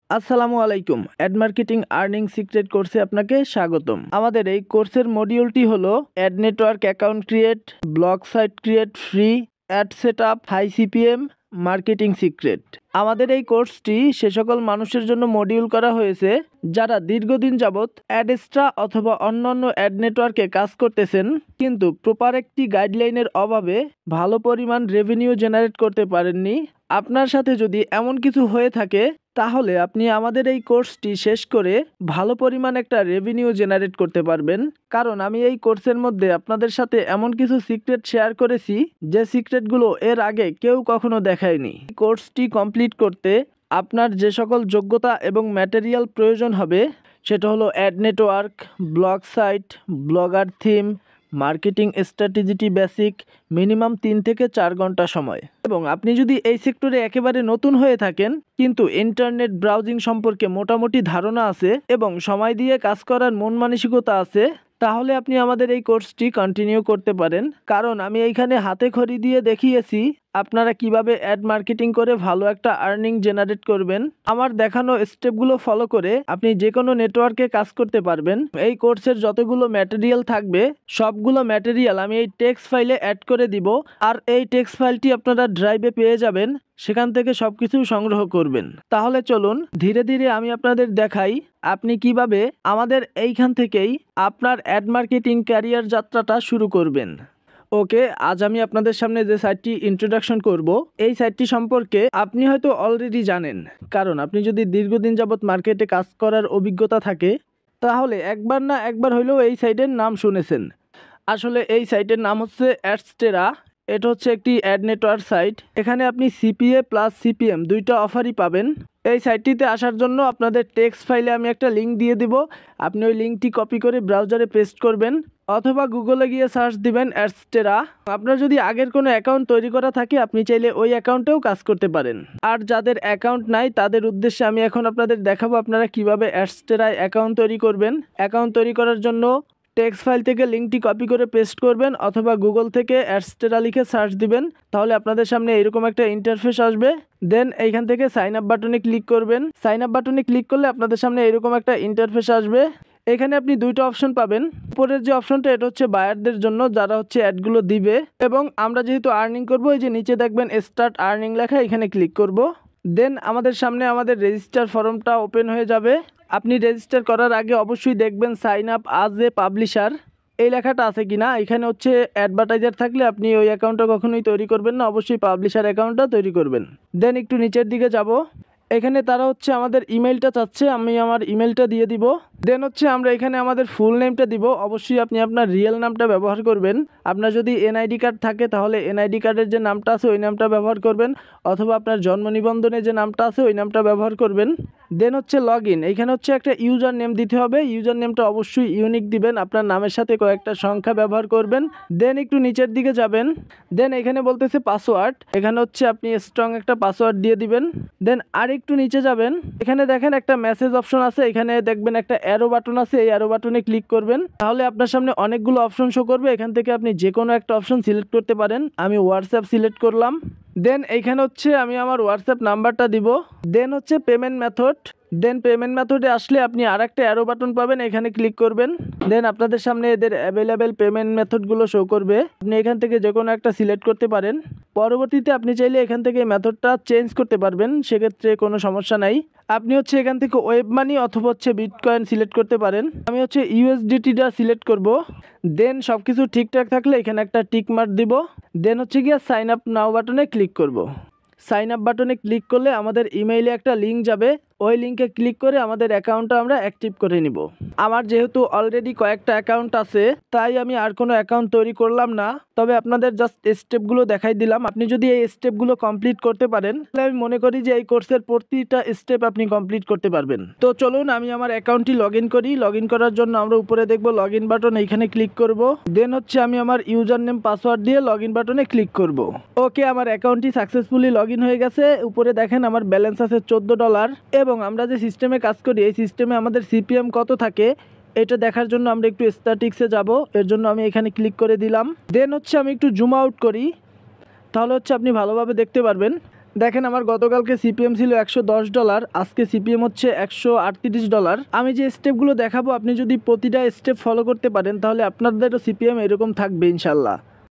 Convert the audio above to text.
আসসালামু আলাইকুম। Add marketing earning secret কোর্সে আপনাকে স্বাগতম। আমাদের এই কোর্সের মডিউলটি হলো ad network account create, blog site create free, ad setup, high CPM, marketing secret. আমাদের এই কোর্সটি সে সকল মানুষের জন্য মডিউল করা হয়েছে যারা দীর্ঘদিন যাবৎ অ্যাডস্ট্রা অথবা অন্যান্য অ্যাড নেটওয়ার্কে কাজ করতেছেন, কিন্তু প্রপার একটি গাইডলাইনের অভাবে ভালো পরিমাণ রেভিনিউ জেনারেট করতে পারেননি। আপনার সাথে যদি এমন কিছু হয়ে থাকে তাহলে আপনি আমাদের এই কোর্সটি শেষ করে ভালো পরিমাণ একটা রেভিনিউ জেনারেট করতে পারবেন। কারণ আমি এই কোর্সের মধ্যে আপনাদের সাথে এমন কিছু সিক্রেট শেয়ার করেছি যে সিক্রেটগুলো এর আগে কেউ কখনো দেখায়নি। কোর্সটি কমপ্লিট করতে আপনার যে সকল যোগ্যতা এবং ম্যাটেরিয়াল প্রয়োজন হবে সেটা হলো ad network, blog site, blogger theme, marketing স্ট্র্যাটেজিটি বেসিক, মিনিমাম 3 থেকে 4 ঘন্টা সময়। এবং আপনি যদি এই সেক্টরে একেবারে নতুন হয়ে থাকেন কিন্তু ইন্টারনেট ব্রাউজিং সম্পর্কে মোটামুটি ধারণা আছে এবং সময় দিয়ে কাজ করার মন মানসিকতা আছে, তাহলে আপনি আমাদের এই কোর্সটি কন্টিনিউ করতে পারেন। কারণ আমি এইখানে হাতে খড়ি দিয়ে দেখিয়েছি আপনারা কিভাবে অ্যাড মার্কেটিং করে ভালো একটা আর্নিং জেনারেট করবেন। আমার দেখানো স্টেপগুলো ফলো করে আপনি যে কোনো নেটওয়ার্কে কাজ করতে পারবেন। এই কোর্সের যতগুলো ম্যাটেরিয়াল থাকবে সবগুলো ম্যাটেরিয়াল আমি এই টেক্সট ফাইলে অ্যাড করে দিব, আর এই টেক্সট ফাইলটি আপনারা ড্রাইভে পেয়ে যাবেন, সেখান থেকে সবকিছু সংগ্রহ করবেন। তাহলে চলুন ধীরে ধীরে আমি আপনাদের দেখাই আপনি কিভাবে আমাদের এইখান থেকেই আপনার অ্যাড মার্কেটিং ক্যারিয়ার যাত্রাটা শুরু করবেন। ওকে, আজ আমি আপনাদের সামনে যে সাইটটি ইন্ট্রোডাকশন করব, এই সাইটটি সম্পর্কে আপনি হয়তো অলরেডি জানেন। কারণ আপনি যদি দীর্ঘদিন যাবৎ মার্কেটে কাজ করার অভিজ্ঞতা থাকে তাহলে একবার না একবার হইলেও এই সাইটের নাম শুনেছেন। আসলে এই সাইটের নাম হচ্ছে অ্যাডস্টেরা। এটা হচ্ছে একটি অ্যাড নেটওয়ার্ক সাইট। এখানে আপনি সিপিএ প্লাস সিপিএম দুইটা অফারই পাবেন। এই সাইটটিতে আসার জন্য আপনাদের টেক্সট ফাইলে আমি একটা লিঙ্ক দিয়ে দিব। আপনি ওই লিঙ্কটি কপি করে ব্রাউজারে পেস্ট করবেন অথবা গুগলে গিয়ে সার্চ দিবেন অ্যাডস্টেরা। আপনার যদি আগের কোনো অ্যাকাউন্ট তৈরি করা থাকে আপনি চাইলে ওই অ্যাকাউন্টেও কাজ করতে পারেন। আর যাদের অ্যাকাউন্ট নাই তাদের উদ্দেশ্যে আমি এখন আপনাদের দেখাবো আপনারা কিভাবে অ্যাডস্টেরায় অ্যাকাউন্ট তৈরি করবেন। অ্যাকাউন্ট তৈরি করার জন্য টেক্সট ফাইল থেকে লিঙ্কটি কপি করে পেস্ট করবেন অথবা গুগল থেকে অ্যাডস্টেরা লিখে সার্চ দিবেন, তাহলে আপনাদের সামনে এরকম একটা ইন্টারফেস আসবে। দেন এইখান থেকে সাইন আপ বাটনে ক্লিক করবেন। সাইন আপ বাটনে ক্লিক করলে আপনাদের সামনে এরকম একটা ইন্টারফেস আসবে। এখানে আপনি দুইটা অপশন পাবেন। উপরের যে অপশনটা এটা হচ্ছে বায়ারদের জন্য, যারা হচ্ছে অ্যাডগুলো দিবে, এবং আমরা যেহেতু আর্নিং করব এই যে নিচে দেখবেন স্টার্ট আর্নিং লেখা, এখানে ক্লিক করব। দেন আমাদের সামনে আমাদের রেজিস্টার ফর্মটা ওপেন হয়ে যাবে। আপনি রেজিস্টার করার আগে অবশ্যই দেখবেন সাইন আপ আজ এ পাবলিশার এই লেখাটা আছে কিনা। এখানে হচ্ছে অ্যাডভার্টাইজার থাকলে আপনি ওই অ্যাকাউন্টটা কখনোই তৈরি করবেন না, অবশ্যই পাবলিশার অ্যাকাউন্টটা তৈরি করবেন। দেন একটু নিচের দিকে যাব, এখানে তারা হচ্ছে আমাদের ইমেলটা চাচ্ছে, আমি আমার ইমেলটা দিয়ে দিব। দেন হচ্ছে আমরা এখানে আমাদের ফুল নেমটা দিব। অবশ্যই আপনি আপনার রিয়েল নামটা ব্যবহার করবেন। আপনার যদি এনআইডি কার্ড থাকে তাহলে এনআইডি কার্ডের যে নামটা আছে ওই নামটা ব্যবহার করবেন, অথবা আপনার জন্ম নিবন্ধনে যে নামটা আছে ওই নামটা ব্যবহার করবেন। দেন হচ্ছে লগ ইন, এখানে হচ্ছে একটা ইউজার নেম দিতে হবে। ইউজার নেমটা অবশ্যই ইউনিক দিবেন, আপনার নামের সাথে কয়েকটা সংখ্যা ব্যবহার করবেন। দেন একটু নিচের দিকে যাবেন। দেন এখানে বলতেছে পাসওয়ার্ড, এখানে হচ্ছে আপনি স্ট্রং একটা পাসওয়ার্ড দিয়ে দিবেন। দেন আর একটু নিচে যাবেন, এখানে দেখেন একটা মেসেজ অপশন আছে, এখানে দেখবেন একটা অ্যারো বাটন আছে, এই অ্যারো বাটনে ক্লিক করবেন। তাহলে আপনার সামনে অনেকগুলো অপশন শো করবে, এখান থেকে আপনি যে কোনো একটা অপশন সিলেক্ট করতে পারেন। আমি হোয়াটসঅ্যাপ সিলেক্ট করলাম। দেন এইখানে হচ্ছে আমি আমার হোয়াটসঅ্যাপ নাম্বারটা দিব। দেন হচ্ছে পেমেন্ট মেথড। দেন পেমেন্ট মেথডে আসলে আপনি আর একটা অ্যারো বাটন পাবেন, এখানে ক্লিক করবেন। দেন আপনাদের সামনে এদের অ্যাভেলেবেল পেমেন্ট মেথডগুলো শো করবে, আপনি এখান থেকে যে কোনো একটা সিলেক্ট করতে পারেন। পরবর্তীতে আপনি চাইলে এখান থেকে মেথডটা চেঞ্জ করতে পারবেন, সেক্ষেত্রে কোনো সমস্যা নাই। আপনি হচ্ছে এখান থেকে ওয়েব মানি অথবা হচ্ছে বিটকয়েন সিলেক্ট করতে পারেন। আমি হচ্ছে ইউএসডিটিটা সিলেক্ট করব। দেন সব কিছু ঠিকঠাক থাকলে এখানে একটা টিক মার্ক দিব। দেন হচ্ছে গিয়ে সাইন আপ নাও বাটনে ক্লিক করব। সাইন আপ বাটনে ক্লিক করলে আমাদের ইমেইলে একটা লিঙ্ক যাবে, ওই লিঙ্কে ক্লিক করে আমাদের অ্যাকাউন্টটা আমরা অ্যাক্টিভ করে নিব। আমার যেহেতু অলরেডি কয়েকটা অ্যাকাউন্ট আছে তাই আমি আর কোনো অ্যাকাউন্ট তৈরি করলাম না, তবে আপনাদের জাস্ট স্টেপগুলো দেখাই দিলাম। আপনি যদি এই স্টেপগুলো কমপ্লিট করতে পারেন তাহলে আমি মনে করি যে এই কোর্সের প্রতিটা স্টেপ আপনি কমপ্লিট করতে পারবেন। তো চলুন আমি আমার অ্যাকাউন্টটি লগ ইন করি। লগ ইন করার জন্য আমরা উপরে দেখব লগ ইন বাটন, এইখানে ক্লিক করব। দেন হচ্ছে আমি আমার ইউজার নেম পাসওয়ার্ড দিয়ে লগ ইন বাটনে ক্লিক করব। ওকে, আমার অ্যাকাউন্টটি সাকসেসফুলি লগ ইন হয়ে গেছে। উপরে দেখেন আমার ব্যালেন্স আছে $14, এবং আমরা যে সিস্টেমে কাজ করি এই সিস্টেমে আমাদের সিপিএম কত থাকে এটা দেখার জন্য আমরা একটু স্ট্যাটিক্সে যাব। এর জন্য আমি এখানে ক্লিক করে দিলাম। দেন হচ্ছে আমি একটু জুম আউট করি, তাহলে হচ্ছে আপনি ভালোভাবে দেখতে পারবেন। দেখেন আমার গতকালকে সিপিএম ছিল $110, আজকে সিপিএম হচ্ছে $138। আমি যে স্টেপগুলো দেখাবো আপনি যদি প্রতিটা স্টেপ ফলো করতে পারেন তাহলে আপনাদেরও সিপিএম এরকম থাকবে ইনশাল্লাহ।